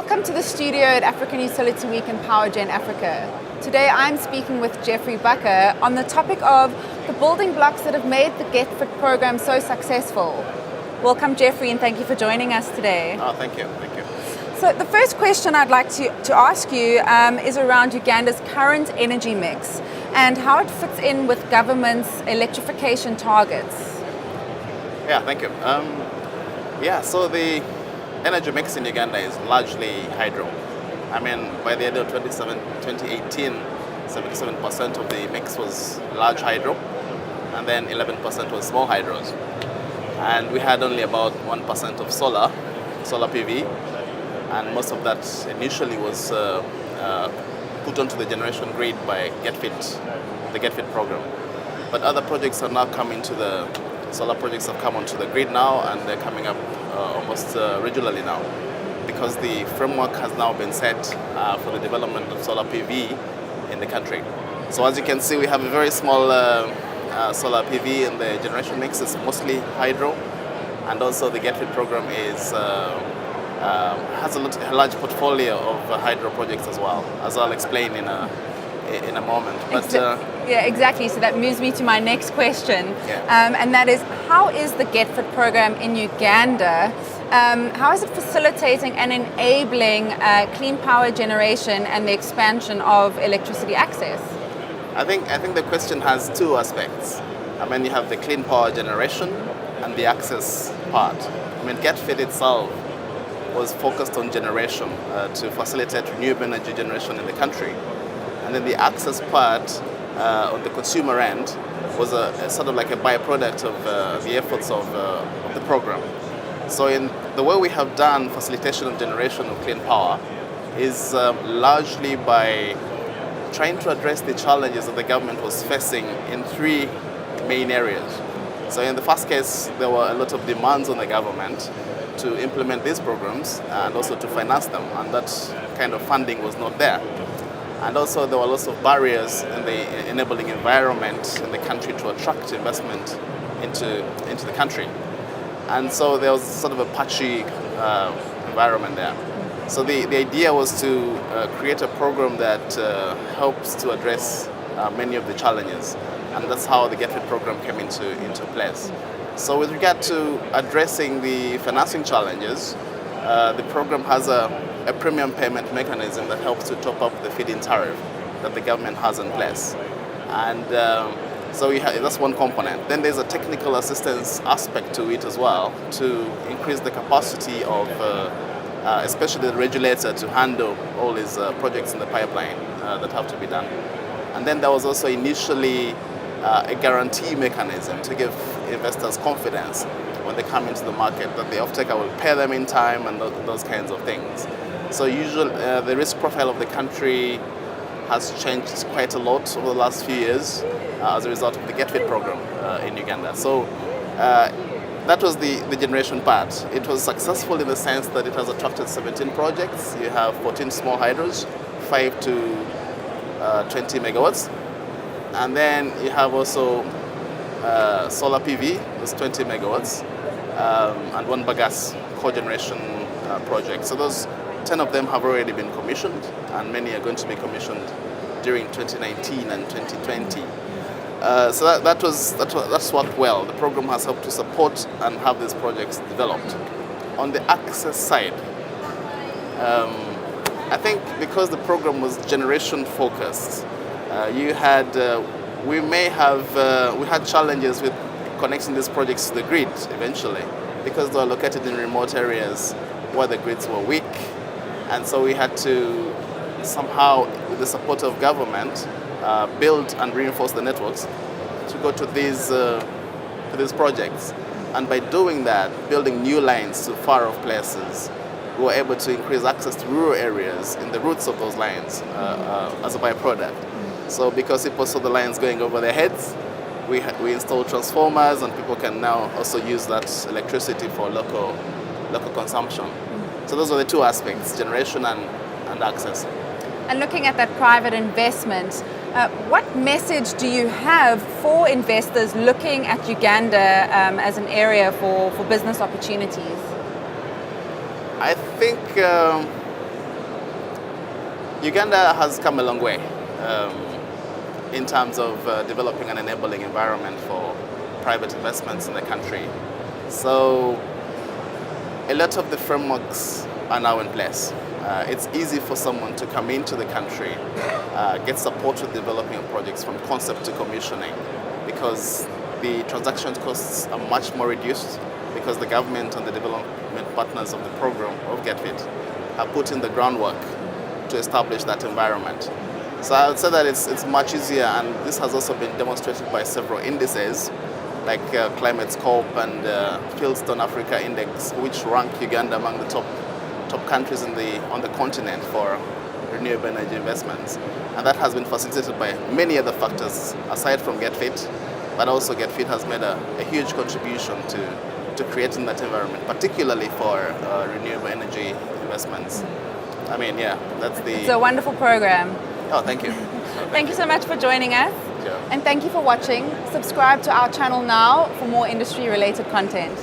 Welcome to the studio at African Utility Week in PowerGen Africa. Today I'm speaking with Geoffrey Bakka on the topic of the building blocks that have made the GET FiT program so successful. Welcome Geoffrey, and thank you for joining us today. Oh, thank you. So the first question I'd like to ask you is around Uganda's current energy mix and how it fits in with government's electrification targets. Yeah, thank you. So the energy mix in Uganda is largely hydro. I mean, by the end of 2018, 77% of the mix was large hydro, and then 11% was small hydros. And we had only about 1% of solar PV, and most of that initially was put onto the generation grid by the GET FiT program. But other projects are now coming to solar projects have come onto the grid now, and they're coming up almost regularly now, because the framework has now been set for the development of solar PV in the country. So as you can see, we have a very small solar PV in the generation mix. It's mostly hydro, and also the GET FiT program has a large portfolio of hydro projects as well, as I'll explain in a moment. But yeah, exactly. So that moves me to my next question, and that is, how is the GET FiT program in Uganda? How is it facilitating and enabling clean power generation and the expansion of electricity access? I think the question has two aspects. I mean, you have the clean power generation and the access part. I mean, GET FiT itself was focused on generation to facilitate renewable energy generation in the country. And then the access part on the consumer end was a sort of like a byproduct of the efforts of the program. So in the way we have done facilitation of generation of clean power is largely by trying to address the challenges that the government was facing in three main areas. So in the first case, there were a lot of demands on the government to implement these programs and also to finance them, and that kind of funding was not there. And also there were lots of barriers in the enabling environment in the country to attract investment into the country. And so there was sort of a patchy environment there. So the idea was to create a program that helps to address many of the challenges. And that's how the GET FiT program came into place. So with regard to addressing the financing challenges, the program has a premium payment mechanism that helps to top up the feed-in tariff that the government has in place. And so that's one component. Then there's a technical assistance aspect to it as well, to increase the capacity of especially the regulator to handle all these projects in the pipeline that have to be done. And then there was also initially a guarantee mechanism to give investors confidence when they come into the market that the off-taker will pay them in time and those kinds of things. So usually the risk profile of the country has changed quite a lot over the last few years as a result of the GET FiT program in Uganda. So that was the generation part. It was successful in the sense that it has attracted 17 projects. You have 14 small hydros, 5 to 20 megawatts. And then you have also solar PV, that's 20 megawatts, and one bagasse cogeneration project. So those 10 of them have already been commissioned, and many are going to be commissioned during 2019 and 2020. So that's worked well. The program has helped to support and have these projects developed. On the access side, I think because the program was generation focused, we had challenges with connecting these projects to the grid eventually, because they were located in remote areas where the grids were weak. And so we had to somehow, with the support of government, build and reinforce the networks to go to these projects. And by doing that, building new lines to far-off places, we were able to increase access to rural areas in the routes of those lines as a byproduct. So because people saw the lines going over their heads, we installed transformers, and people can now also use that electricity for local consumption. So those are the two aspects, generation and access. And looking at that private investment, what message do you have for investors looking at Uganda as an area for business opportunities? I think Uganda has come a long way in terms of developing an enabling environment for private investments in the country. So a lot of the frameworks are now in place. It's easy for someone to come into the country, get support with developing projects from concept to commissioning, because the transaction costs are much more reduced, because the government and the development partners of the program of GET FiT have put in the groundwork to establish that environment. So I would say that it's much easier, and this has also been demonstrated by several indices like Climate Scope and Fieldstone Africa Index, which rank Uganda among the top countries on the continent for renewable energy investments. And that has been facilitated by many other factors aside from GET FiT, but also GET FiT has made a huge contribution to creating that environment, particularly for renewable energy investments. I mean, yeah, that's the... It's a wonderful program. Oh, thank you. Thank you so much for joining us. Sure. And thank you for watching. Subscribe to our channel now for more industry-related content.